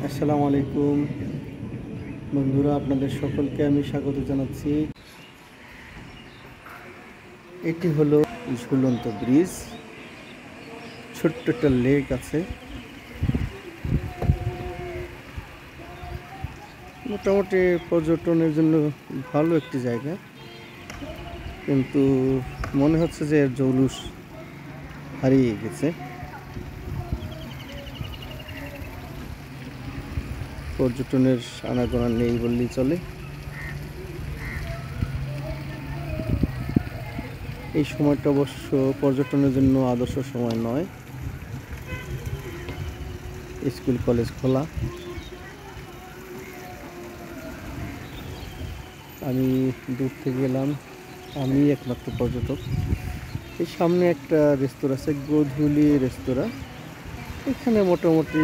আসসালামু আলাইকুম বন্ধুরা, আপনাদের সকলকে আমি স্বাগত জানাচ্ছি। এটি হলো ঝুলন্ত ব্রিজ। ছোট্ট একটা লেক আছে। মোটামুটি পর্যটনের জন্য ভালো একটি জায়গা, কিন্তু মনে হচ্ছে যে এর জৌলুস হারিয়ে গেছে। পর্যটনের আনাগোনা নেই বললেই চলে। এই সময়টা অবশ্য পর্যটনের জন্য আদর্শ সময় নয়। স্কুল কলেজ খোলা। আমি দূর থেকে গেলাম, আমি একমাত্র পর্যটক। এই সামনে একটা রেস্তোরাঁ আছে, গোধূলি রেস্তোরাঁ। এখানে মোটামুটি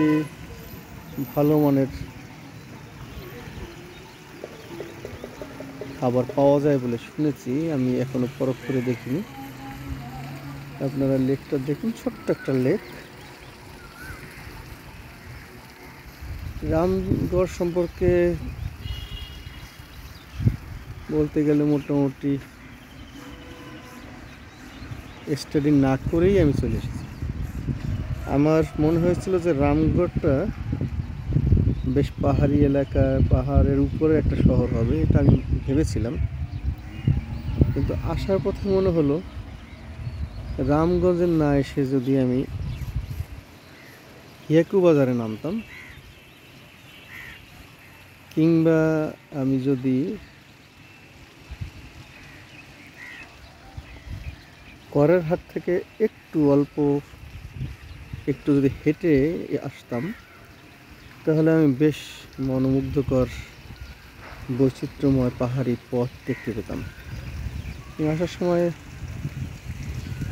ভালো মানের খাবার পাওয়া যায় বলে শুনেছি, আমি এখনো পরখ করে দেখিনি। আপনারা লেকটা দেখুন, ছোট্ট একটা লেক। রামগড় সম্পর্কে বলতে গেলে মোটামুটি স্টাডি না করেই আমি চলে এসেছি। আমার মনে হয়েছিল যে রামগড়টা বেশ পাহাড়ি এলাকা, পাহাড়ের উপরে একটা শহর হবে, এটা আমি ভেবেছিলাম। কিন্তু আসার পথে মনে হলো রামগঞ্জের না এসে যদি আমি হিয়াকু বাজারে নামতাম, কিংবা আমি যদি করের হাট থেকে একটু যদি হেঁটে আসতাম, তাহলে আমি বেশ মনোমুগ্ধকর বৈচিত্র্যময় পাহাড়ি পথ দেখতে পেতাম। আসার সময়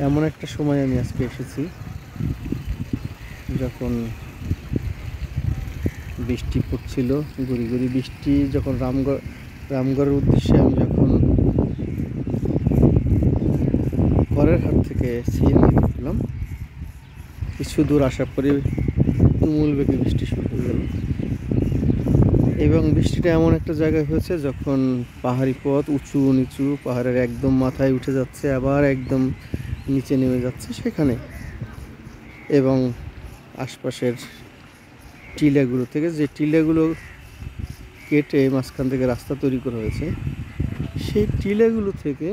এমন একটা সময় আমি আজকে এসেছি যখন বৃষ্টি পড়ছিল, গুড়ি গুড়ি বৃষ্টি। যখন রামগড়ের উদ্দেশ্যে আমি যখন করের হাট থেকে সিএনজি উঠলাম, কিছু দূর আসার পরে তুমুল বেগে বৃষ্টি শুরু হয়ে গেল। এবং বৃষ্টিটা এমন একটা জায়গায় হয়েছে যখন পাহাড়ি পথ উঁচু নিচু, পাহাড়ের একদম মাথায় উঠে যাচ্ছে, আবার একদম নিচে নেমে যাচ্ছে সেখানে। এবং আশপাশের টিলাগুলো থেকে, যে টিলাগুলো কেটে মাঝখান থেকে রাস্তা তৈরি করা হয়েছে, সেই টিলাগুলো থেকে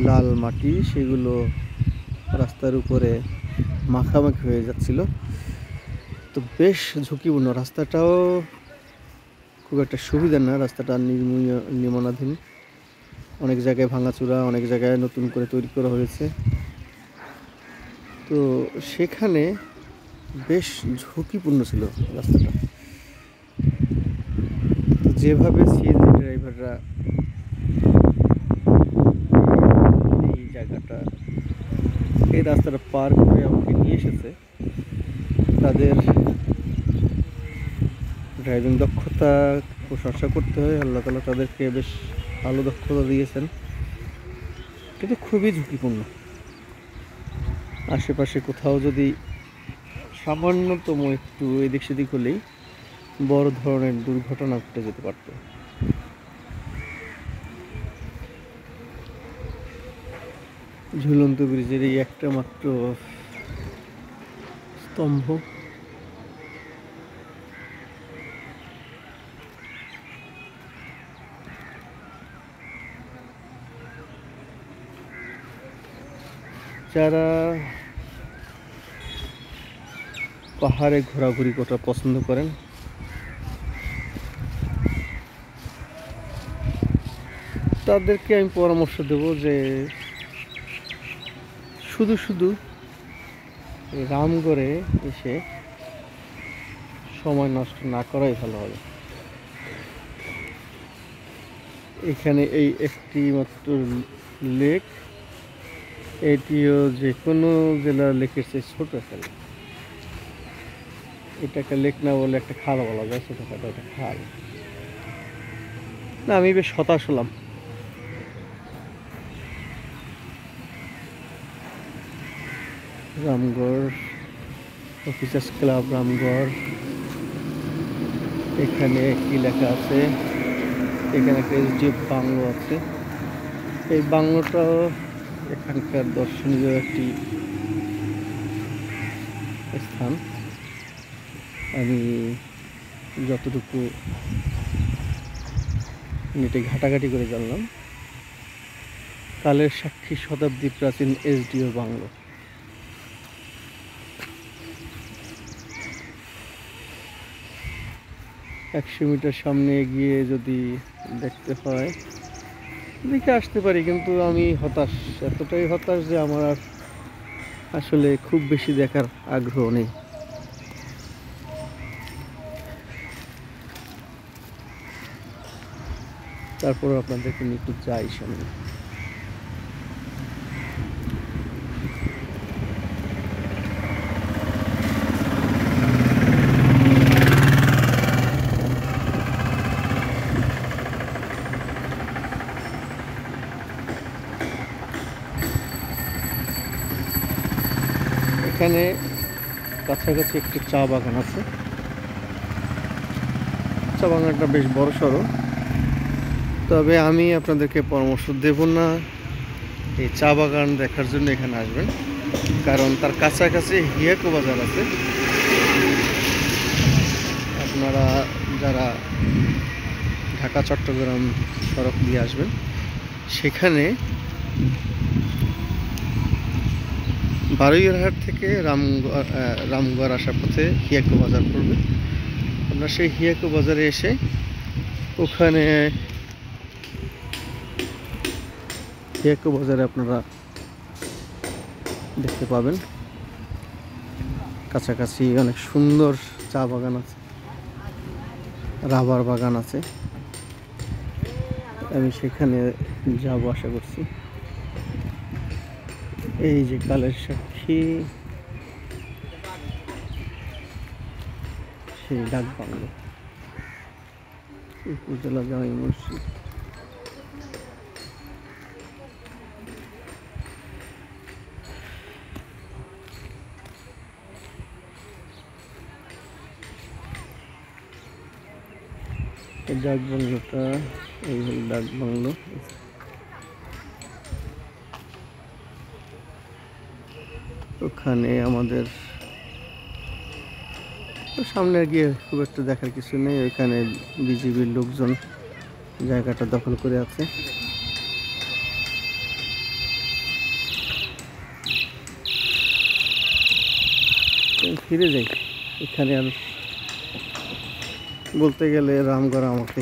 লাল মাটি, সেগুলো রাস্তার উপরে মাখামাখি হয়ে যাচ্ছিল। তো বেশ ঝুঁকিপূর্ণ। রাস্তাটাও খুব একটা সুবিধা না, রাস্তাটা নির্মাণাধীন। অনেক জায়গায় ভাঙাচোরা, অনেক জায়গায় নতুন করে তৈরি করা হয়েছে। তো সেখানে বেশ ঝুঁকিপূর্ণ ছিল রাস্তাটা। তো যেভাবে সিএনজি ড্রাইভাররা এই রাস্তাটা পার করে আমাকে নিয়ে এসেছে, তাদের ড্রাইভিং দক্ষতা প্রশংসা করতে হয়। আল্লাহ তাআলা তাদেরকে বেশ ভালো দক্ষতা দিয়েছেন, কিন্তু খুবই ঝুঁকিপূর্ণ। আশেপাশে কোথাও যদি সামান্যতম একটু এদিক সেদিক হলেই বড় ধরনের দুর্ঘটনা ঘটে যেতে পারত। ঝুলন্ত ব্রিজের এই একটা মাত্র স্তম্ভ। যারা পাহাড়ে ঘোরাঘুরি করা পছন্দ করেন, তাদেরকে আমি পরামর্শ দেব যে শুধু শুধু রামগড়ে এসে সময় নষ্ট না করাই ভালো হবে। এখানে এই একটি মাত্র লেক, এটিও যে কোনো জেলার লেকের চেয়ে ছোট একটা লেক। এটা একটা লেক না বলে একটা খাল বলা যায়, ছোটখাটো একটা খাল। না, আমি বেশ হতাশ হলাম। Ramgarh officers club Ramgarh. এখানে কি লেখা আছে? এখানে একটা এসডিএফ বাংলো আছে। এই বাংলোটাও এখানকার দর্শনীয় একটি স্থান। আমি যতটুকু নেটে ঘাটাঘাটি করে জানলাম, কালের সাক্ষী শতাব্দী প্রাচীন এসডিও বাংলো। একশো মিটার সামনে এগিয়ে যদি দেখতে হয় দেখে আসতে পারি, কিন্তু আমি হতাশ, এতটাই হতাশ যে আমার আর আসলে খুব বেশি দেখার আগ্রহ নেই। তারপরে আপনাদেরকে নিয়ে একটু যাই সামনে। এখানে কাছাকাছি একটি চা বাগান আছে। চা বাগানটা বেশ বড় সড়ো, তবে আমি আপনাদেরকে পরামর্শ দেব না এই চা বাগান দেখার জন্য এখানে আসবেন, কারণ তার কাছাকাছি হিয়াকো বাজার আছে। আপনারা যারা ঢাকা চট্টগ্রাম সড়ক দিয়ে আসবেন, সেখানে বারুইয়ারহাট থেকে রামগড় আসার পথে হিয়াকো বাজার পড়বে। আপনারা সেই হিয়াকো বাজারে এসে ওখানে হিয়াকো বাজারে আপনারা দেখতে পাবেন কাছাকাছি অনেক সুন্দর চা বাগান আছে, রাবার বাগান আছে। আমি সেখানে যাব আশা করছি। এই যে কালের সাক্ষী সেই ডাক বাংলো, উপজেলা জামে মসজিদ। এই ডাক বাংলোটা, এই হল ডাক বাংলো। ওখানে আমাদের সামনে গিয়ে খুব একটা দেখার কিছু নেই। ওইখানে বিজিবির লোকজন জায়গাটা দখল করে আছে। ফিরে যাই। এখানে আর বলতে গেলে রামগড় আমাকে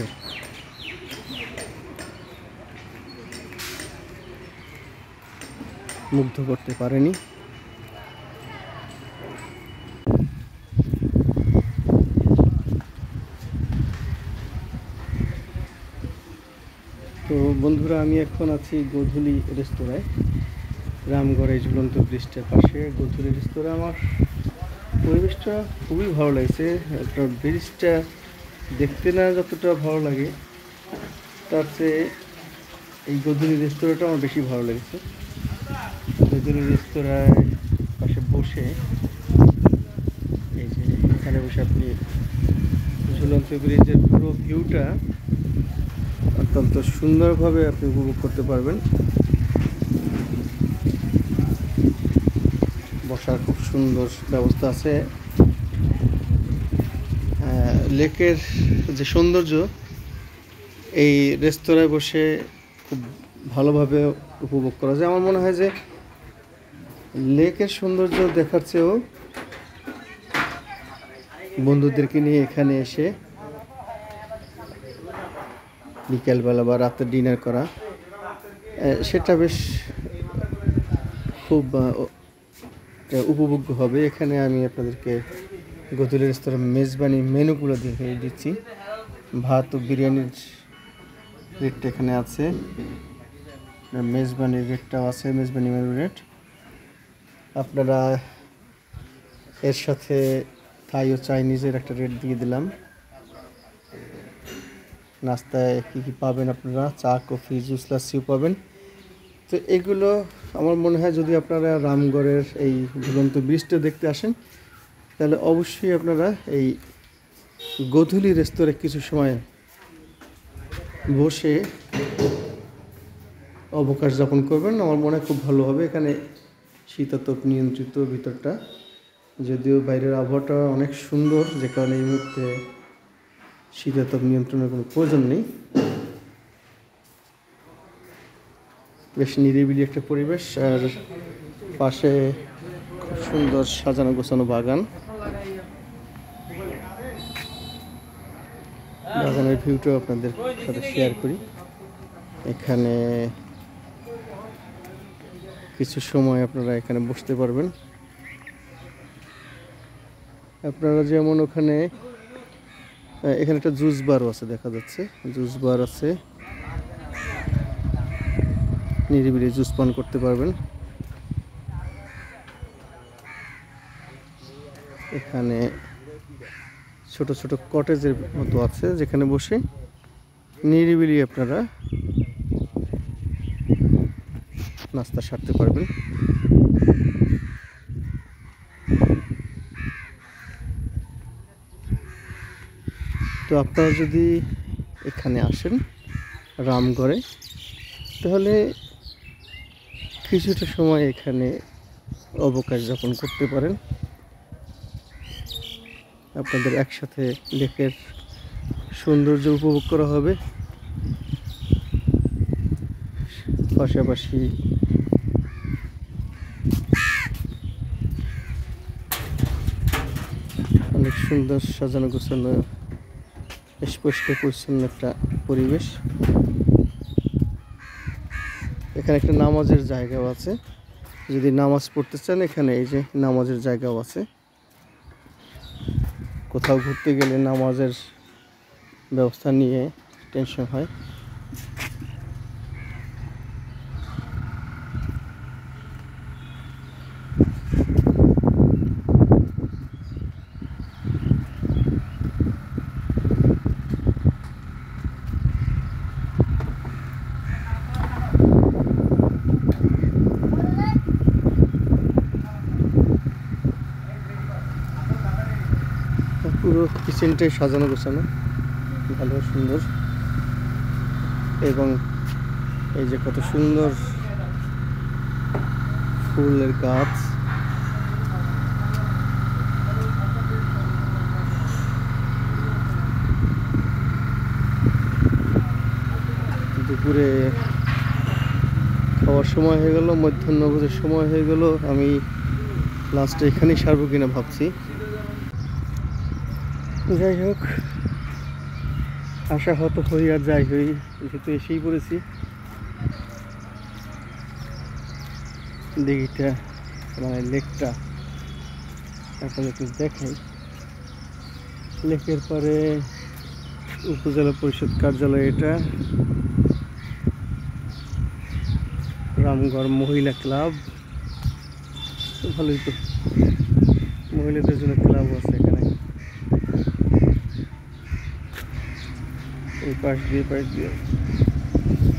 মুগ্ধ করতে পারেনি। তো বন্ধুরা, আমি এখন আছি গোধূলি রেস্তোরাঁয়, রামগড়ে ঝুলন্ত ব্রিজটার পাশে গোধূলি রেস্তোরাঁ। আমার পরিবেশটা খুবই ভালো লাগছে। একটা ব্রিজটা দেখতে না যতটা ভালো লাগে, তার চেয়ে এই গোধূলি রেস্তোরাঁটা আমার বেশি ভালো লেগেছে। গোধূলি রেস্তোরাঁয় পাশে বসে, এই যে এখানে বসে আপনি ঝুলন্ত ব্রিজের পুরো ভিউটা অত্যন্ত সুন্দরভাবে আপনি উপভোগ করতে পারবেন। বসার খুব সুন্দর ব্যবস্থা আছে। লেকের যে সৌন্দর্য এই রেস্তোরাঁয় বসে খুব ভালোভাবে উপভোগ করা যায়। আমার মনে হয় যে লেকের সৌন্দর্য দেখার চেয়েও বন্ধুদেরকে নিয়ে এখানে এসে বিকেলবেলা বা রাতে ডিনার করা, সেটা বেশ খুব উপভোগ্য হবে। এখানে আমি আপনাদেরকে গোধূলি রেস্তোরাঁর মেজবানি মেনুগুলো দেখে দিচ্ছি। ভাত ও বিরিয়ানির রেটটা এখানে আছে, মেজবানির রেটটাও আছে, মেজবানি মেনু রেট। আপনারা এর সাথে থাই ও চাইনিজের একটা রেট দিয়ে দিলাম। নাস্তায় কী কী পাবেন আপনারা? চা, কফি, জুস, লাসিও পাবেন। তো এগুলো আমার মনে হয় যদি আপনারা রামগড়ের এই ঝুলন্ত ব্রিজটা দেখতে আসেন, তাহলে অবশ্যই আপনারা এই গোধূলি রেস্তোরাঁয় কিছু সময় বসে অবকাশ যাপন করবেন। আমার মনে হয় খুব ভালো হবে। এখানে শীতাতপ নিয়ন্ত্রিত ভিতরটা, যদিও বাইরের আবহাওয়াটা অনেক সুন্দর, যে কারণে এই মুহূর্তে শীতাতপ নিয়ন্ত্রণের কোনো প্রয়োজন নেই। বেশ নিরিবিলি একটা পরিবেশ, আর পাশে খুব সুন্দর সাজানো গোছানো বাগান। বাগানের ভিউটাও আপনাদের সাথে শেয়ার করি। এখানে কিছু সময় আপনারা এখানে বসতে পারবেন। আপনারা যেমন এখানে একটা জুস বারও আছে, দেখা যাচ্ছে জুস বার আছে, নিরিবিলি জুস পান করতে পারবেন। এখানে ছোট ছোট কটেজের মতো আছে, যেখানে বসে নিরিবিলি আপনারা নাস্তা সারতে পারবেন। তো আপনারা যদি এখানে আসেন রামগড়ে, তাহলে কিছুটা সময় এখানে অবকাশ যাপন করতে পারেন। আপনাদের একসাথে লেকের সৌন্দর্য উপভোগ করা হবে, পাশাপাশি অনেক সুন্দর সাজানো গোছানো পরিষ্কার পরিচ্ছন্ন একটা পরিবেশ। এখানে একটা নামাজের জায়গাও আছে, যদি নামাজ পড়তে চান এখানে এই যে নামাজের জায়গাও আছে। কোথাও ঘুরতে গেলে নামাজের ব্যবস্থা নিয়ে টেনশন হয়। পুরো কিচেনটাই সাজানো গোছানো, ভালো সুন্দর, এবং এই যে কত সুন্দর ফুলের গাছ। দুপুরে খাওয়ার সময় হয়ে গেল, মধ্যাহ্নভোজের সময় হয়ে গেল। আমি লাস্টে এখানেই সারবো কিনা ভাবছি। যাই হোক, আশাহত হই আর যাই হই, যেহেতু এসেই পড়েছি। দিঘিটা মানে লেকটা আপনাদেরকে দেখাই। লেকের পরে উপজেলা পরিষদ কার্যালয়, এটা রামগড় মহিলা ক্লাব। ভালোই তো, মহিলাদের জন্য ক্লাবও আছে এখানে। এই পাশ দিয়ে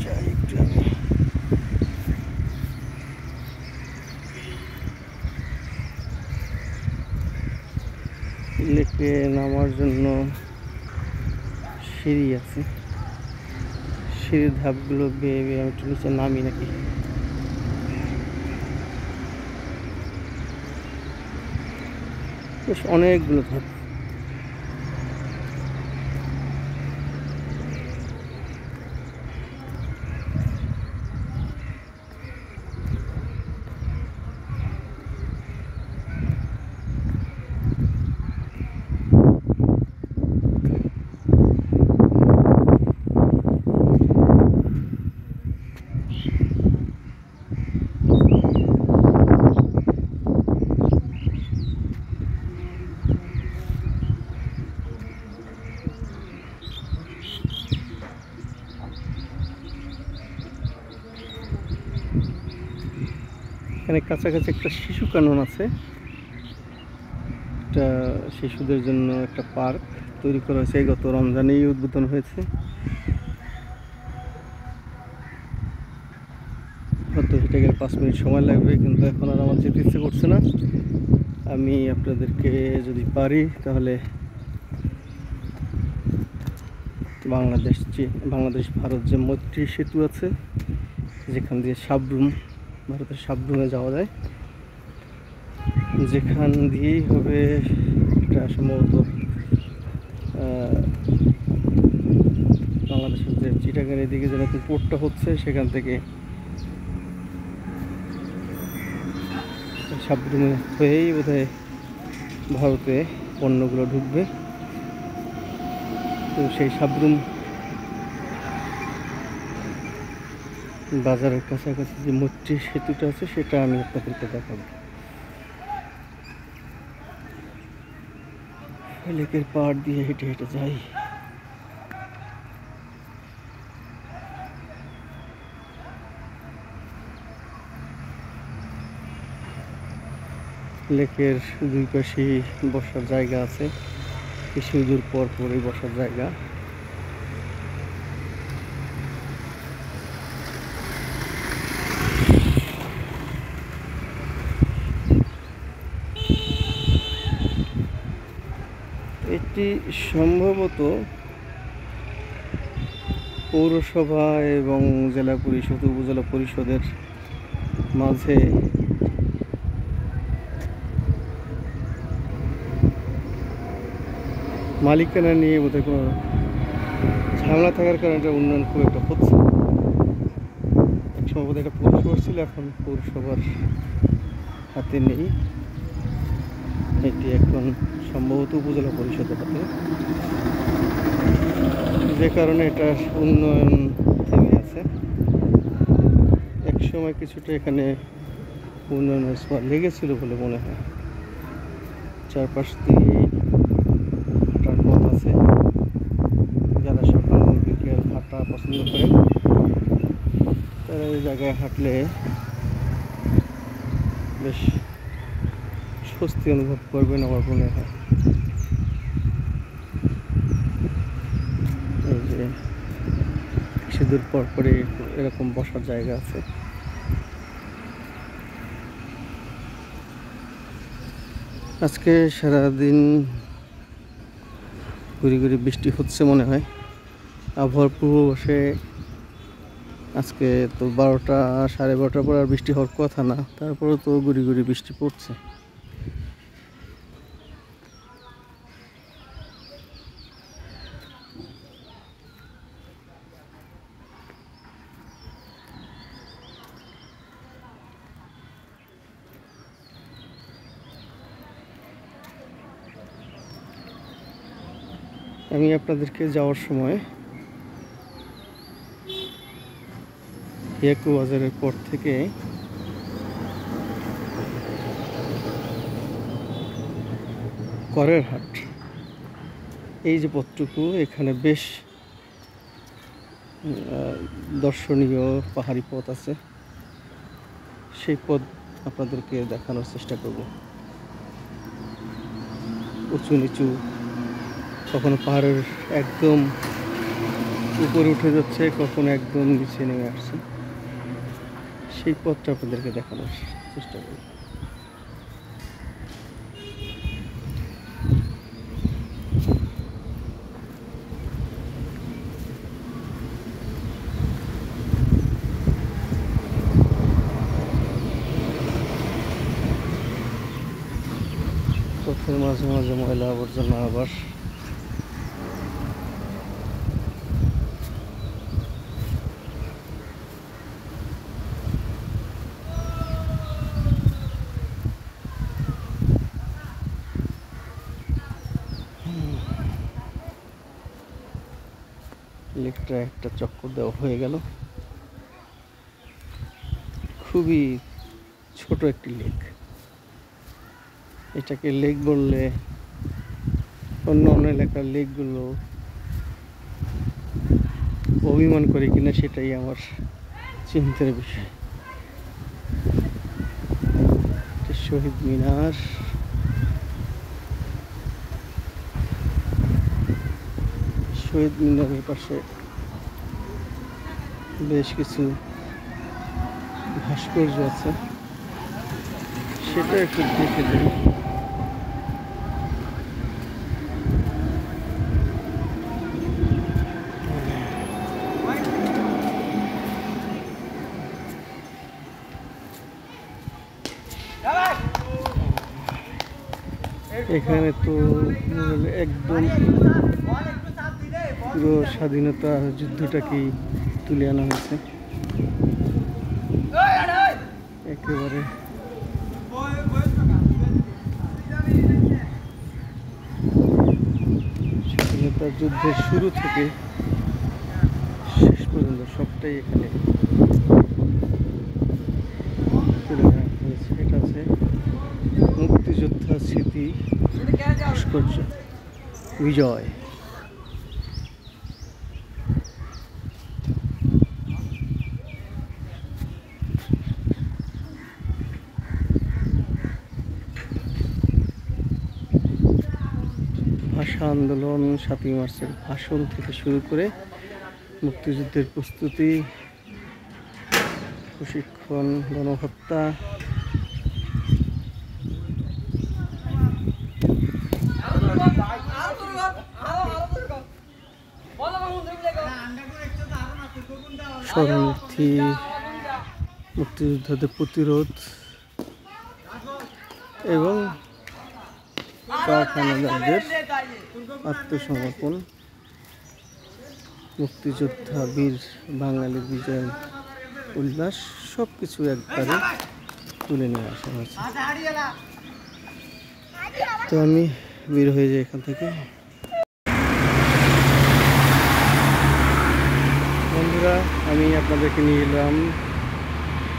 যাই একটু আমি। লেকে নামার জন্য সিঁড়ি আছে, সিঁড়ির ধাপগুলো বেয়ে বেয়ে আমি একটু নিচে নামি নাকি। বেশ অনেকগুলো ধাপ। এখানে কাছাকাছি একটা শিশু কানন আছে, একটা শিশুদের জন্য একটা পার্ক তৈরি করা হয়েছে, গত রমজানেই উদ্বোধন হয়েছে। হয়তো হেঁটে গেলে 5 মিনিট সময় লাগবে, কিন্তু এখন আর আমার যেতে ইচ্ছে করছে না। আমি আপনাদেরকে যদি পারি তাহলে বাংলাদেশ ভারত যে মৈত্রী সেতু আছে, যেখান দিয়ে সাবরুম, ভারতের সাবরুমে যাওয়া যায়, যেখান দিয়েই হবে এটা সম্ভবত বাংলাদেশের যে চিটাগাং দিকে যে নতুন পোর্টটা হচ্ছে, সেখান থেকে সাবরুমে হয়েই বোধহয় ভারতে পণ্যগুলো ঢুকবে। তো সেই সাবরুম বাজারের কাছাকাছি যে মৈত্রী সেতুটা আছে সেটা আমি আপনাদেরকে দেখাবো। লেকের পাড় দিয়ে হেঁটে হেঁটে যাই। লেকের দুই পাশে বসার জায়গা আছে, কিছু দূর পর পরই বসার জায়গা। এটি সম্ভবত পৌরসভা এবং জেলা পরিষদ, উপজেলা পরিষদের মাঝে মালিকানা নিয়ে বোধহয় কোনো ঝামেলা থাকার কারণে এটা উন্নয়ন খুব একটা হচ্ছে। এক সময় বোধহয় এটা পৌরসভার ছিল, এখন পৌরসভার হাতে নেই, এটি এখন সম্ভবত উপজেলা পরিষদের হাতে, যে কারণে এটার উন্নয়ন থেমে আছে। এক সময় কিছুটা এখানে উন্নয়নের ছোঁয়া লেগেছিল বলে মনে হয়। চারপাশ দিয়ে হাঁটার পথ আছে, যারা সকাল বিকেল হাঁটা পছন্দ করেন তারা এই জায়গায় হাঁটলে বেশ স্বস্তি অনুভব করবেন আমার মনে হয়। এই যে কিছুদূর পর পরে এরকম বসার জায়গা আছে। আজকে সারাদিন ঘুরি ঘুরি বৃষ্টি হচ্ছে মনে হয়। আবহাওয়ার পূর্বাভাসে আজকে তো 12টা 12:30 পর আর বৃষ্টি হওয়ার কথা না, তারপরেও তো ঘুরি ঘুরি বৃষ্টি পড়ছে। আমি আপনাদেরকে যাওয়ার সময় ইয়াকু বাজারের পর থেকে করের হাট, এই যে পথটুকু, এখানে বেশ দর্শনীয় পাহাড়ি পথ আছে, সেই পথ আপনাদেরকে দেখানোর চেষ্টা করব। উঁচু নিচু, কখনো পাহাড়ের একদম উপরে উঠে যাচ্ছে, কখনো একদম নিচে নেমে আসছে, সেই পথটা আপনাদেরকে দেখানোর চেষ্টা করব। পথের মাঝে মাঝে ময়লা আবর্জনা আবার লেকটা একটা চক্কর দেওয়া হয়ে গেল। খুবই ছোট একটি লেক, এটাকে লেক বললে অন্য অন্য এলাকার লেকগুলো অভিমান করে কিনা সেটাই আমার চিন্তার বিষয়। শহীদ মিনার, শহীদ মিনারের পাশে বেশ কিছু ভাস্কর্য আছে, সেটা একটু দেখে দিই। এখানে তো একদম পুরো স্বাধীনতা যুদ্ধটাকেই তুলে আনা হয়েছে একেবারে। স্বাধীনতা যুদ্ধের শুরু থেকে শেষ পর্যন্ত সবটাই এখানে তুলে ধরা হয়েছে। এটা আছে মুক্তিযোদ্ধা স্মৃতি ভাস্কর্য বিজয়। ভাষা আন্দোলন, ৭ই মার্চের ভাষণ থেকে শুরু করে মুক্তিযুদ্ধের প্রস্তুতি, প্রশিক্ষণ, গণহত্যা, শরণার্থী, মুক্তিযোদ্ধাদের প্রতিরোধ এবং কারখানাদারদের আত্মসমর্পণ, মুক্তিযোদ্ধা বীর বাঙালির বিজয় উল্লাস সব কিছু একবারে তুলে নিয়ে আসা হয়েছে। তো আমি বের হয়ে যাই এখান থেকে। বন্ধুরা, আমি আপনাদেরকে নিয়ে এলাম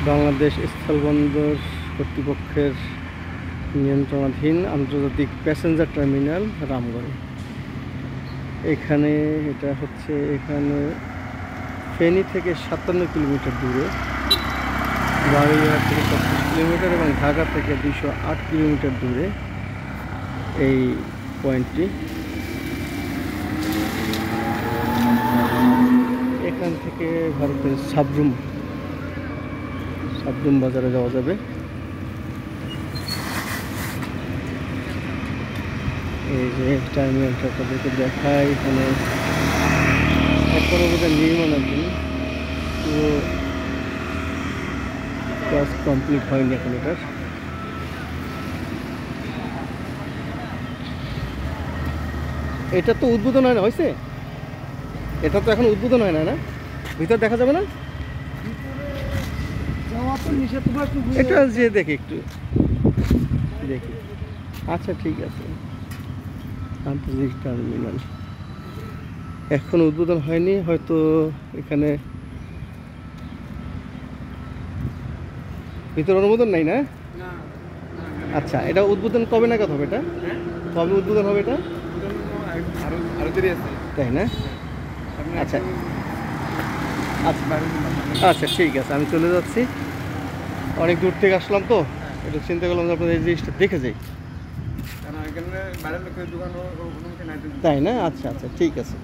বাংলাদেশ স্থলবন্দর কর্তৃপক্ষের নিয়ন্ত্রণাধীন আন্তর্জাতিক প্যাসেঞ্জার টার্মিনাল রামগড়ে। এখানে এটা হচ্ছে এখানে ফেনী থেকে 57 কিলোমিটার দূরে, বারুইহাট থেকে 25 কিলোমিটার এবং ঢাকা থেকে 208 কিলোমিটার দূরে এই পয়েন্টটি। এখান থেকে ভারতের সাবরুম বাজারে যাওয়া যাবে। এই যে টার্মিনালটা তাদেরকে দেখায়, এখানে এখনো বোধহয় নির্মাণাধীন, পুরো কাজ কমপ্লিট হয়নি এখন এটার। এটা তো উদ্বোধন হয় না, হয়েছে? এটা তো এখন উদ্বোধন হয় না, না ভিতর দেখা যাবে না? এটা যে দেখি একটু দেখি। আচ্ছা ঠিক আছে, আন্তর্জাতিক টার্মিনাল এখন উদ্বোধন হয়নি, হয়তো এখানে ভিতর অনুমোদন নাই না? আচ্ছা, এটা উদ্বোধন কবে নাগাদ হবে? এটা কবে উদ্বোধন হবে? এটা তাই না? আচ্ছা আচ্ছা আচ্ছা ঠিক আছে, আমি চলে যাচ্ছি। অনেক দূর থেকে আসলাম তো একটু চিন্তা করলাম যে আপনাদের এই জিনিসটা দেখে যাই, তাই না? আচ্ছা আচ্ছা ঠিক আছে।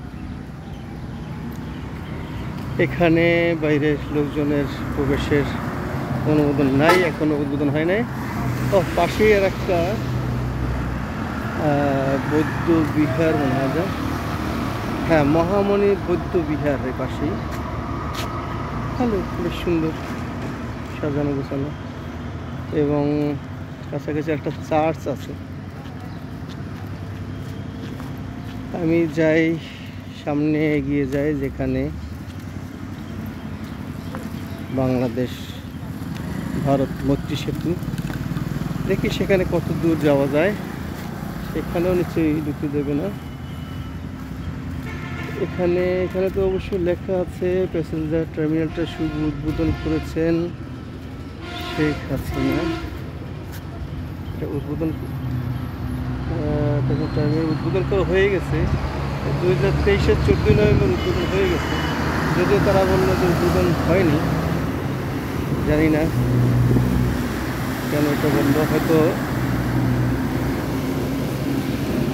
এখানে বাইরের লোকজনের প্রবেশের অনুমোদন নাই, এখনো উদ্বোধন হয় নাই। ও পাশেই আর একটা বৌদ্ধ বিহার মনে হয়, হ্যাঁ মহামণি বৌদ্ধ বিহার এই পাশেই, ভালো বেশ সুন্দর সাজানো গোছানো, এবং কাছাকাছি একটা চার্চ আছে। আমি যাই সামনে এগিয়ে যাই, যেখানে বাংলাদেশ ভারত মৈত্রী সেতু, দেখি সেখানে কত দূর যাওয়া যায়। সেখানেও নিশ্চয়ই ঢুকতে দেবে না। এখানে তো অবশ্যই লেখা আছে প্যাসেঞ্জার টার্মিনালটা শুভ উদ্বোধন করেছেন শেখ হাসিনা। এটা উদ্বোধন টার্মিনাল উদ্বোধন করা হয়ে গেছে 2023-এর 14 নভেম্বর উদ্বোধন হয়ে গেছে, যদিও তারা বললো যে উদ্বোধন হয়নি। জানি না কেন এটা বন্ধ, হয়তো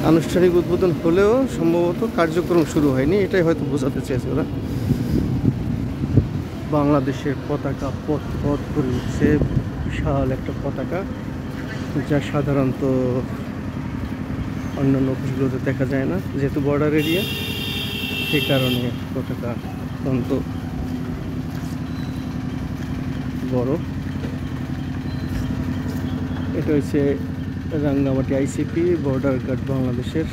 আনুষ্ঠানিক উদ্বোধন হলেও সম্ভবত কার্যক্রম শুরু হয়নি, এটাই হয়তো বোঝাতে চেয়েছে ওরা। বাংলাদেশের পতাকা পথ পথ করে উঠছে, বিশাল একটা পতাকা, যা সাধারণত অন্যান্য অফিসগুলোতে দেখা যায় না, যেহেতু বর্ডার এরিয়া, সেই কারণে পতাকা অত্যন্ত বড়। এটা হচ্ছে রাঙ্গামাটি আইসিপি বর্ডার গার্ড বাংলাদেশের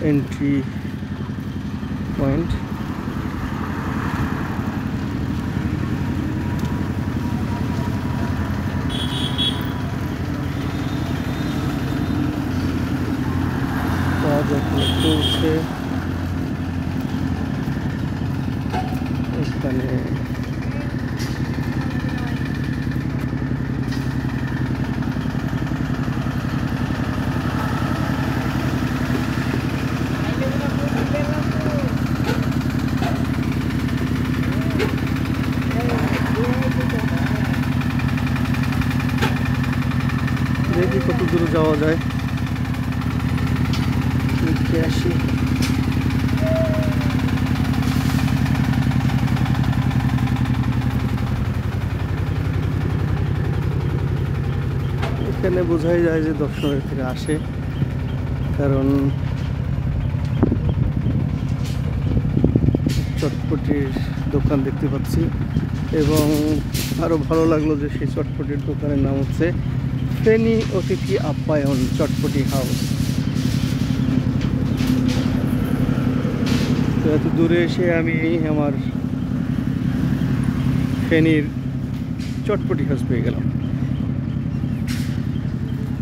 এন্ট্রি পয়েন্ট। চলছে এখানে দেখি কত দূর যাওয়া যায়। আসি এখানে বোঝাই যায় যে দর্শনার্থীরা আসে, কারণ চটপটির দোকান দেখতে পাচ্ছি এবং আরো ভালো লাগলো যে সেই চটপটির দোকানের নাম হচ্ছে ফেনী অতিথি আপ্যায়ন চটপটি হাউস। তো এত দূরে এসে আমি আমার ফেনীর চটপটি হাউস পেয়ে গেলাম,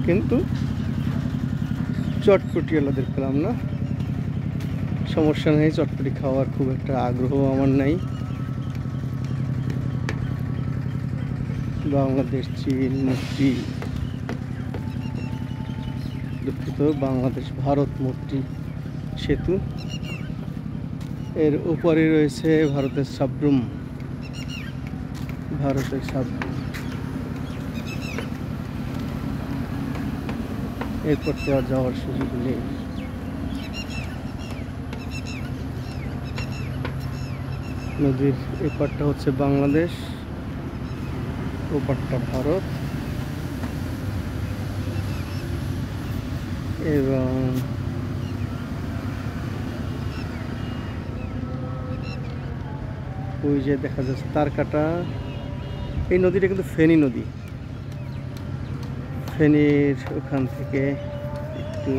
কিন্তু চটপটি আলাদের পেলাম না। সমস্যা নেই, চটপটি খাওয়ার খুব একটা আগ্রহ আমার নাই। বাংলাদেশ চীন মৈত্রী, দুঃখিত, বাংলাদেশ ভারত মৈত্রী সেতু, এর উপরে রয়েছে ভারতের সাবরুম, ভারতের সাবরুম। এরপর তো আর যাওয়ার সুযোগ নেই। নদীর এপারটা হচ্ছে বাংলাদেশ, ওপারটা ভারত, এবং ওই যে দেখা যাচ্ছে তারকাটা। এই নদীটা কিন্তু ফেনী নদী। ফেনীর ওখান থেকে একটু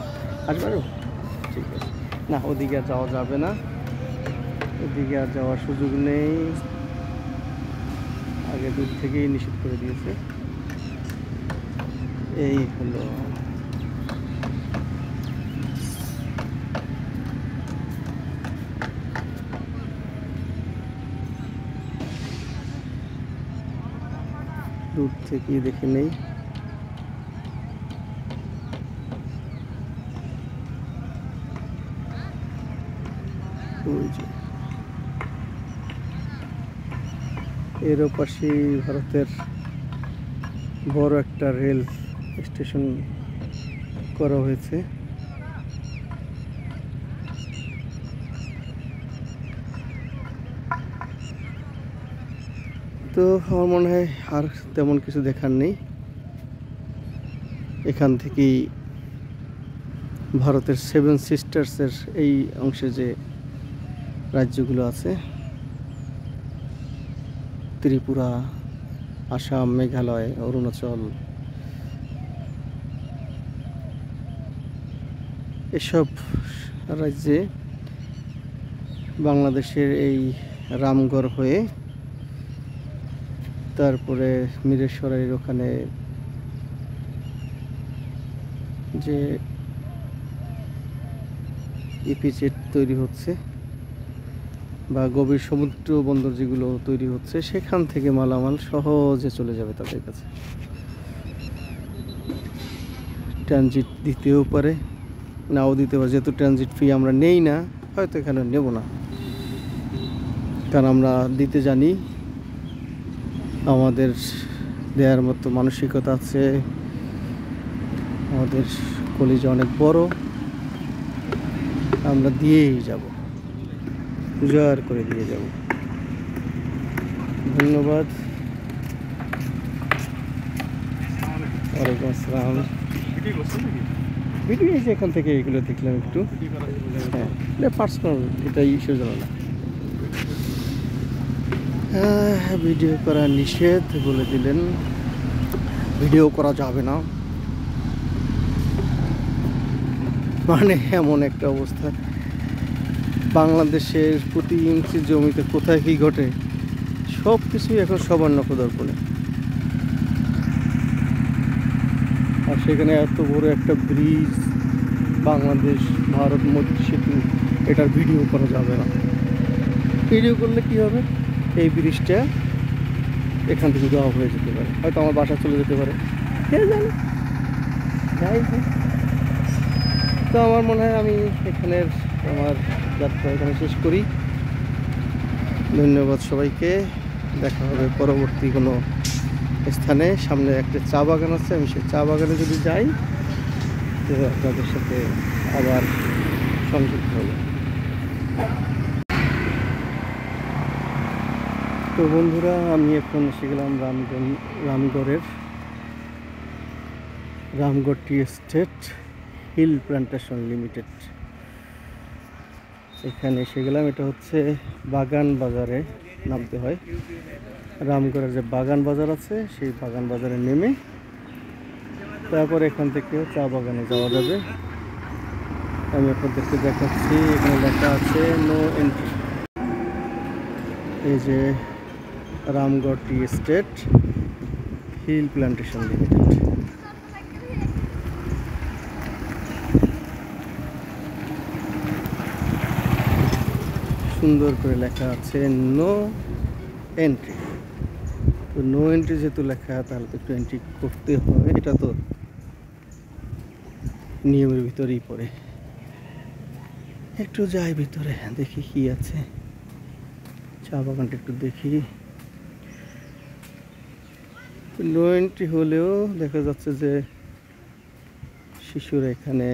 আসবারও ঠিক আছে না, ওদিকে আর যাওয়া যাবে না, ওদিকে আর যাওয়ার সুযোগ নেই, আগে দূর থেকেই নিষেধ করে দিয়েছে। এই হলো দূর থেকেই দেখে নেই। এর পাশে ভারতের বড় একটা রেল স্টেশন করা হয়েছে। তো আমার মনে হয় আর তেমন কিছু দেখার নেই। এখান থেকেই ভারতের 7 সিস্টার্সের এই অংশে যে রাজ্যগুলো আছে, ত্রিপুরা, আসাম, মেঘালয়, অরুণাচল, এসব রাজ্যে বাংলাদেশের এই রামগড় হয়ে তারপরে মিরেশ্বরের ওখানে যে ইপিজেড তৈরি হচ্ছে বা গভীর সমুদ্র বন্দর যেগুলো তৈরি হচ্ছে, সেখান থেকে মালামাল সহজে চলে যাবে তাদের কাছে। ট্রানজিট দিতেও পারে, নাও দিতে পারে, যেহেতু ট্রানজিট ফি আমরা নেই না, হয়তো এখানে নেব না, কারণ আমরা দিতে জানি, আমাদের দেওয়ার মতো মানসিকতা আছে, আমাদের কলিজা অনেক বড়, আমরা দিয়েই যাব, উজাড় করে দিয়ে যাব। ধন্যবাদ। ওয়ালাইকুম আসসালাম। ভিডিও এই যে এখান থেকে এগুলো দেখলাম একটু, হ্যাঁ, এটা পার্সোনাল, এটা ইস্যু জানো না, ভিডিও করা নিষেধ বলে দিলেন, ভিডিও করা যাবে না। মানে এমন একটা অবস্থা, বাংলাদেশের প্রতি ইঞ্চি জমিতে কোথায় কি ঘটে সব কিছুই এখন সবার নখদর্পণে। আর সেখানে এত বড় একটা ব্রিজ, বাংলাদেশ ভারত মৈত্রী সেতু, এটার ভিডিও করা যাবে না। ভিডিও করলে কি হবে, এই ব্রিজটা এখান থেকে দেওয়া হয়ে যেতে পারে, হয়তো আমার বাসা চলে যেতে পারে, কে জানে। যাই হোক, তো আমার মনে হয় আমি এখানের আমার যাত্রা এখানে শেষ করি। ধন্যবাদ সবাইকে, দেখা হবে পরবর্তী কোনো স্থানে। সামনে একটা চা বাগান আছে, আমি সেই চা বাগানে যদি যাই তো আপনাদের সাথে আবার সংযুক্ত হব। তো বন্ধুরা, আমি এখন এসে গেলাম রামগড়ের Ramgarh tea estate hill plantation limited. এখানে এসে গেলাম, এটা হচ্ছে বাগান বাজারে নামতে হয়। রামগড়ের যে বাগান বাজার আছে সেই বাগান বাজারে নেমে তারপর এখান থেকে চা বাগানে যাওয়া যাবে। আমি আপনাদেরকে দেখাচ্ছি, এখানে লেখা আছে নো এন্ট্রি। এই যে Ramgarh tea estate hill plantation limited. সুন্দর করে লেখা আছে নো এন্ট্রি। তো নো এন্ট্রি যেহেতু লেখা, তাহলে তো একটু এন্ট্রি করতে হবে, এটা তো নিয়মের ভিতরেই পড়ে। একটু যাই ভিতরে, দেখি কি আছে, চা বাগানটা একটু দেখি। নো এন্ট্রি হলেও দেখা যাচ্ছে যে শিশুরা এখানে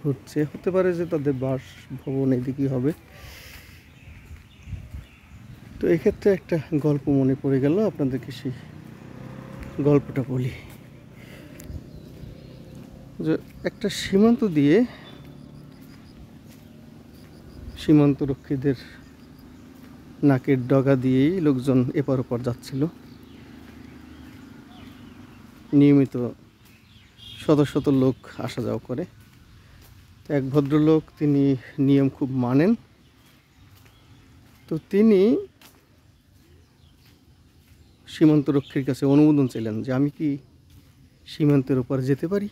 ঘুরছে, হতে পারে যে তাদের বাসভবন এদিকেই হবে। তো এক্ষেত্রে একটা গল্প মনে পড়ে গেল, আপনাদেরকে সেই গল্পটা বলি। যে একটা সীমান্ত দিয়ে সীমান্তরক্ষীদের নাকের ডগা দিয়েই লোকজন এপার ওপার যাচ্ছিল। নিয়মিত শত শত লোক আসা যাওয়া করে। এক ভদ্রলোক, তিনি নিয়ম খুব মানেন। তো তিনি সীমান্তরক্ষীর কাছে অনুমোদন চাইলেন যে আমি কি সীমান্তের ওপর যেতে পারি।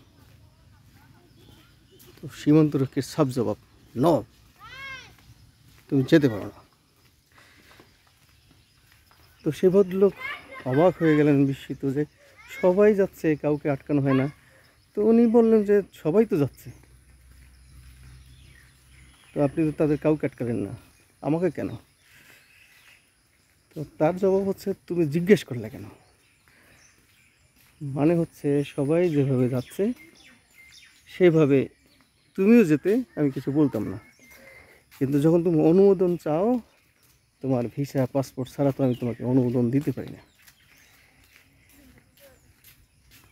তো সীমান্তরক্ষীর সাব জবাব, নো, তুমি যেতে পারো না। তো সে ভদ্রলোক অবাক হয়ে গেলেন, বিস্মিত যে সবাই যাচ্ছে, কাউকে আটকানো হয় না। তো উনি বললেন যে সবাই তো যাচ্ছে, তো আপনি তো তাদের কাউকে আটকালেন না, আমাকে কেন? তো তার জবাব হচ্ছে, তুমি জিজ্ঞেস করলে কেন? মানে হচ্ছে সবাই যেভাবে যাচ্ছে সেভাবে তুমিও যেতে আমি কিছু বলতাম না, কিন্তু যখন তুমি অনুমোদন চাও, তোমার ভিসা পাসপোর্ট ছাড়া তো আমি তোমাকে অনুমোদন দিতে পারি না।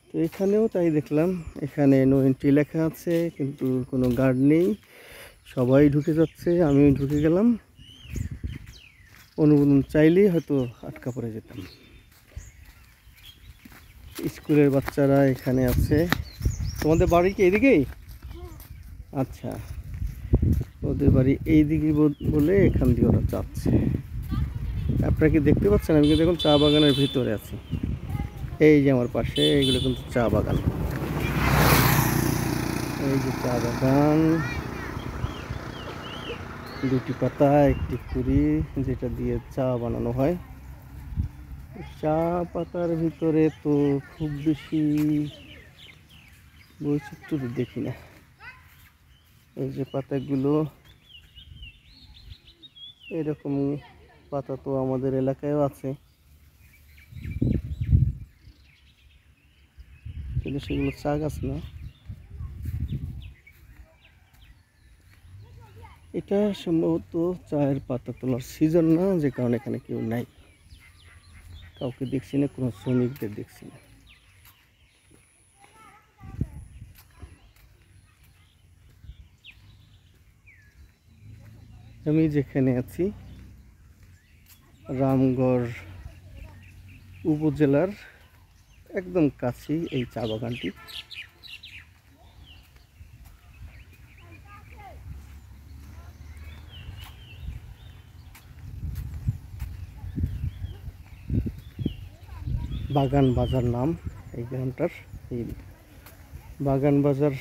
তো এখানেও তাই দেখলাম, এখানে নো এন্ট্রি লেখা আছে কিন্তু কোনো গার্ড নেই, সবাই ঢুকে যাচ্ছে, আমিও ঢুকে গেলাম। অনুমোদন চাইলেই হয়তো আটকা পড়ে যেতাম। স্কুলের বাচ্চারা এখানে আছে। তোমাদের বাড়ি কি এইদিকেই? আচ্ছা, ওদের বাড়ি এইদিকে বলে এখান দিয়ে ওরা যাচ্ছে। আপনারা কি দেখতে পাচ্ছেন? আমি কিন্তু এখন চা বাগানের ভিতরে আছি। এই যে আমার পাশে এইগুলো কিন্তু চা বাগান। এই যে চা বাগান, দুটি পাতা একটি কুড়ি, যেটা দিয়ে চা বানানো হয়। চা পাতার ভিতরে তো খুব বেশি বৈচিত্র্য দেখি না। এই যে পাতাগুলো, এরকম পাতা তো আমাদের এলাকায়ও আছে, কিন্তু সেগুলো চা গাছ না। এটা সম্ভবত চায়ের পাতা তোলার সিজন না, যে কারণে এখানে কেউ নাই, কাউকে দেখছি না, কোনো শ্রমিকদের দেখছি না। আমি যেখানে আছি রামগড় উপজেলার একদম কাছেই এই চা বাগানটি। বাগান বাজার নাম এই গ্রামটার। এই বাগান বাজার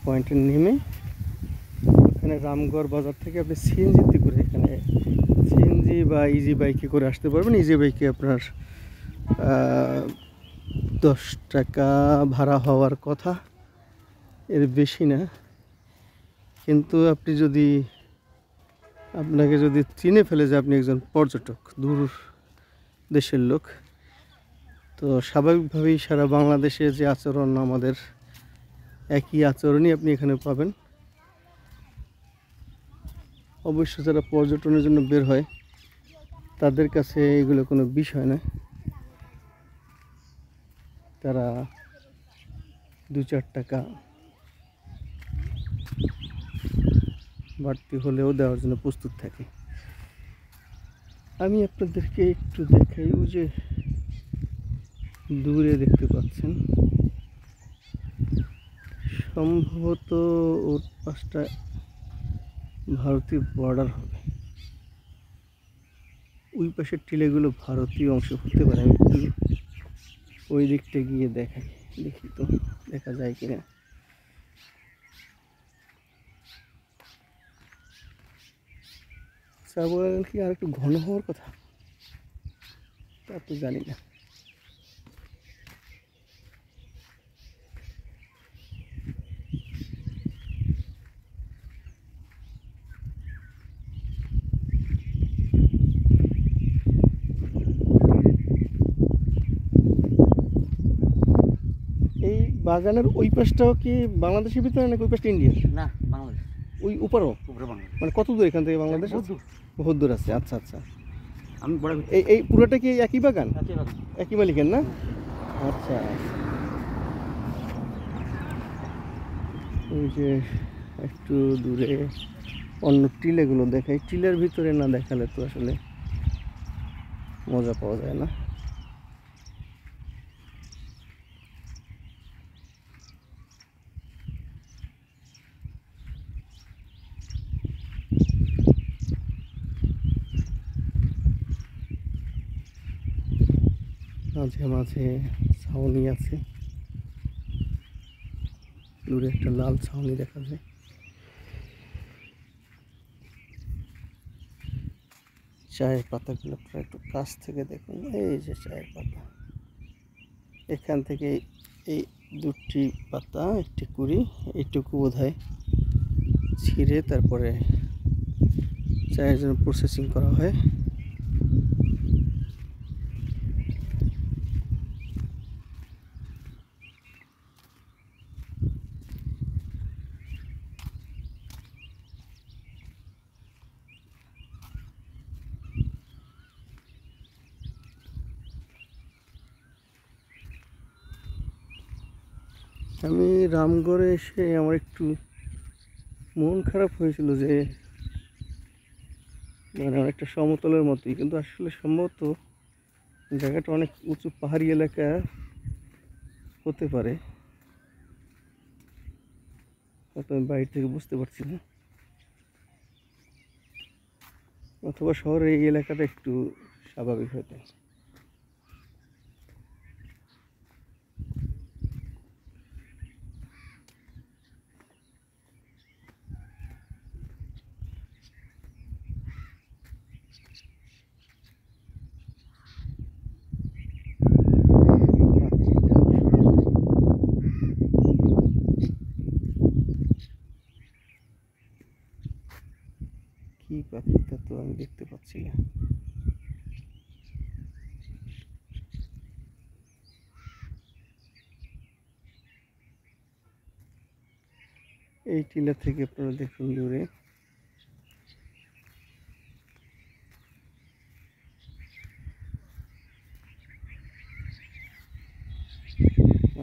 পয়েন্টে নেমে এখানে রামগড় বাজার থেকে আপনি সিএনজিতে করে এখানে সিএনজি বা ইজি বাইকে করে আসতে পারবেন। ইজি বাইকে আপনার 10 টাকা ভাড়া হওয়ার কথা, এর বেশি না। কিন্তু আপনি যদি আপনাকে যদি চিনে ফেলে যে আপনি একজন পর্যটক, দূর দেশের লোক, তো স্বাভাবিকভাবেই সারা বাংলাদেশে যে আচরণ আমাদের একই আচরণই আপনি এখানে পাবেন। অবশ্য যারা পর্যটনের জন্য বের হয় তাদের কাছে এগুলো কোনো বিষয় না, তারা 2-4 টাকা বাড়তি হলেও দেওয়ার জন্য প্রস্তুত থাকে। আমি আপনাদেরকে একটু দেখাই, ওই যে দূরে দেখতে পাচ্ছেন সম্ভবত ওর পাশটা ভারতীয় বর্ডার হবে। ওই পাশের টিলাগুলো ভারতীয় অংশ হতে পারে। আমি একটু ওই দিকটা গিয়ে দেখাই, দেখি তো দেখা যায় কিনা। চা বাগান কি আর একটু ঘন হওয়ার কথা, তা তো জানি না। এই বাগানের ওই পাশটাও কি বাংলাদেশের ভিতরে নাকি ওই পাশটা ইন্ডিয়ার? না, বাংলাদেশ। ওই উপরও? উপরে বাংলাদেশ। মানে কত দূর এখান থেকে বাংলাদেশ? বহুত দূর। বহুত দূর আছে। আচ্ছা আচ্ছা। আমি বড় এই পুরোটা কি একই বাগান, একই বাগান। একই মালিকের না? আচ্ছা। ওই যে একটু দূরে অন্য টিলেগুলো দেখাই, টিলের ভিতরে না দেখালে তো আসলে মজা পাওয়া যায় না। মাঝে মাঝে ছাউনি আছে, দূরে একটা লাল ছাউনি দেখা যায়। চায়ের পাতাগুলো আপনারা একটু কাছ থেকে দেখুন, এই যে চায়ের পাতা, এখান থেকে এই 2টি পাতা, একটি কুড়ি, এইটুকু বোধহয় ছিঁড়ে তারপরে চায়ের জন্য প্রসেসিং করা হয়। আমি রামগড়ে এসে আমার একটু মন খারাপ হয়েছিল যে মানে অনেকটা সমতলের মতোই, কিন্তু আসলে সম্ভবত জায়গাটা অনেক উঁচু পাহাড়ি এলাকা হতে পারে, হয়তো আমি বাইরে থেকে বুঝতে পারছি না। অথবা শহরের এই এলাকাটা একটু স্বাভাবিক হয়তো। কি পাখিটা তো আমি দেখতে পাচ্ছি না। এই টিলা থেকে আপনারা দেখুন দূরে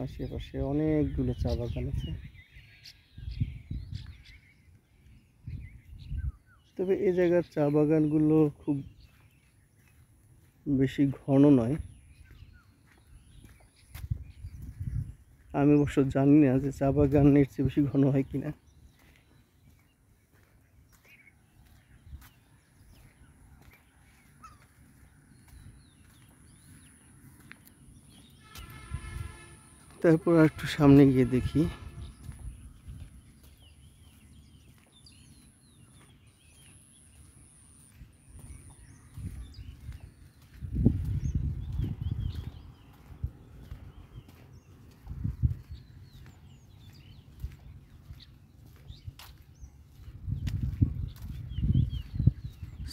আশেপাশে অনেকগুলো চা বাগান আছে। তবে এই জায়গার চা বাগানগুলো খুব বেশি ঘন নয়। আমি অবশ্য জানি না যে চা বাগানের চেয়ে বেশি ঘন হয় কিনা। তারপর আর একটু সামনে গিয়ে দেখি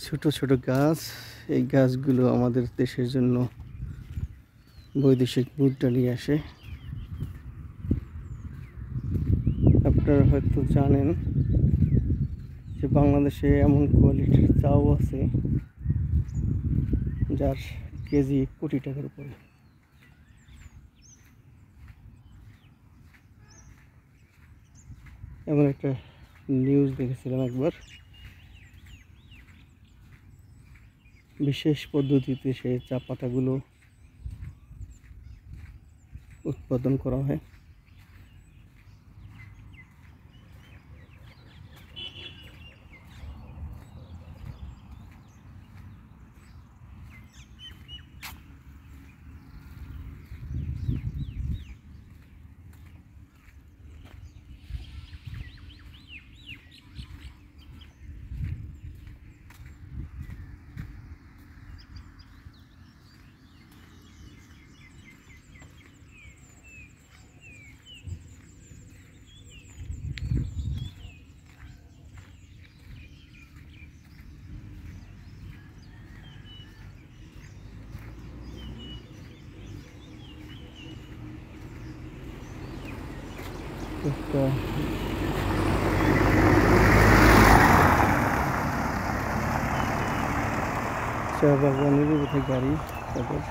ছোট ছোট গাছ। এই গাছগুলো আমাদের দেশের জন্য বৈদেশিক মুদ্রা নিয়ে আসে। আপনারা হয়তো জানেন যে বাংলাদেশে এমন কোয়ালিটির চাও আছে যার কেজি কোটি টাকার উপরে। এমন একটা নিউজ দেখেছিলাম একবার, বিশেষ পদ্ধতিতে সে চা পাতাগুলো উৎপাদন করা হয়। একটা চা বাগানের বোধহয় গাড়ি, তাদের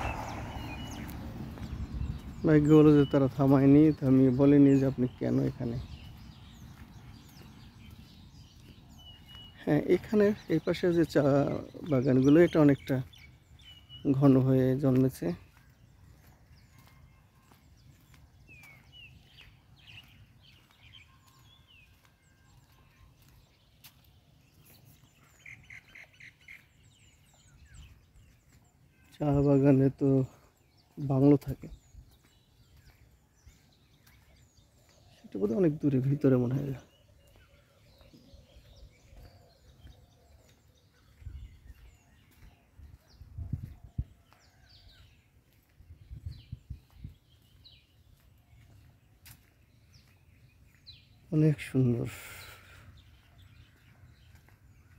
ভাগ্য হলো যে তারা থামায়নি, তো আমি বলিনি যে আপনি কেন এখানে। হ্যাঁ, এখানে এই পাশে যে চা বাগানগুলো, এটা অনেকটা ঘন হয়ে জন্মেছে। চা বাগানে তো বাংলো থাকে, সেটা বোধহয় অনেক দূরে, ভিতরে মনে হয়। অনেক সুন্দর,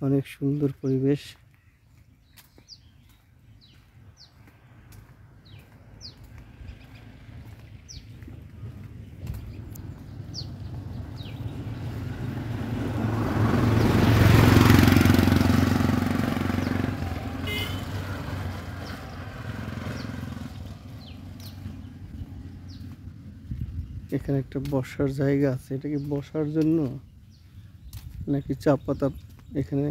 অনেক সুন্দর পরিবেশ। এখানে একটা বসার জায়গা আছে, এটা কি বসার জন্য নাকি চা পাতা এখানে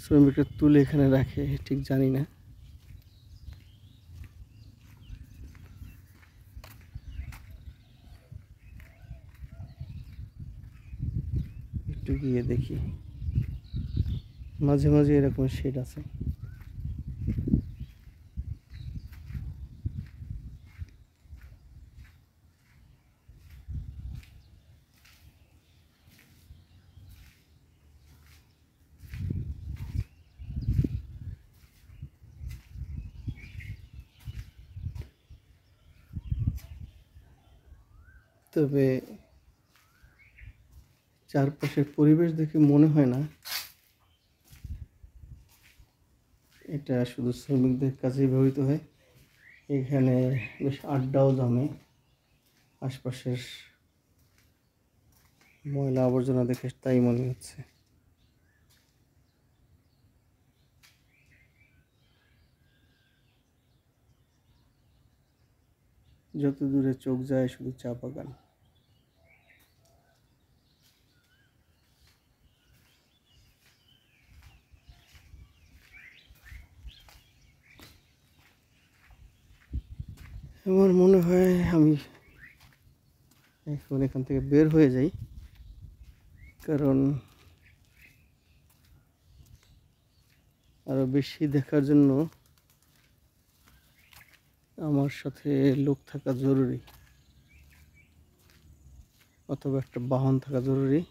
শ্রমিকরা তুলে এখানে রাখে, ঠিক জানি না। একটু গিয়ে দেখি, মাঝে মাঝে এরকম শেড আছে। তবে চারপাশের পরিবেশ দেখে মনে হয় না এটা শুধু শ্রমিকদের কাজেই ব্যবহৃত হয়। এখানে বেশ আড্ডাও জমে। আশপাশের ময়লা আবর্জনা দেখে তাই মনে হচ্ছে। যত দূরে চোখ যায় শুধু চা বাগান। আমার মনে হয় আমি এখন এখান থেকে বের হয়ে যাই, কারণ আরো বেশি দেখার জন্য আমার সাথে লোক থাকা জরুরি, অথবা একটা বাহন থাকা জরুরি।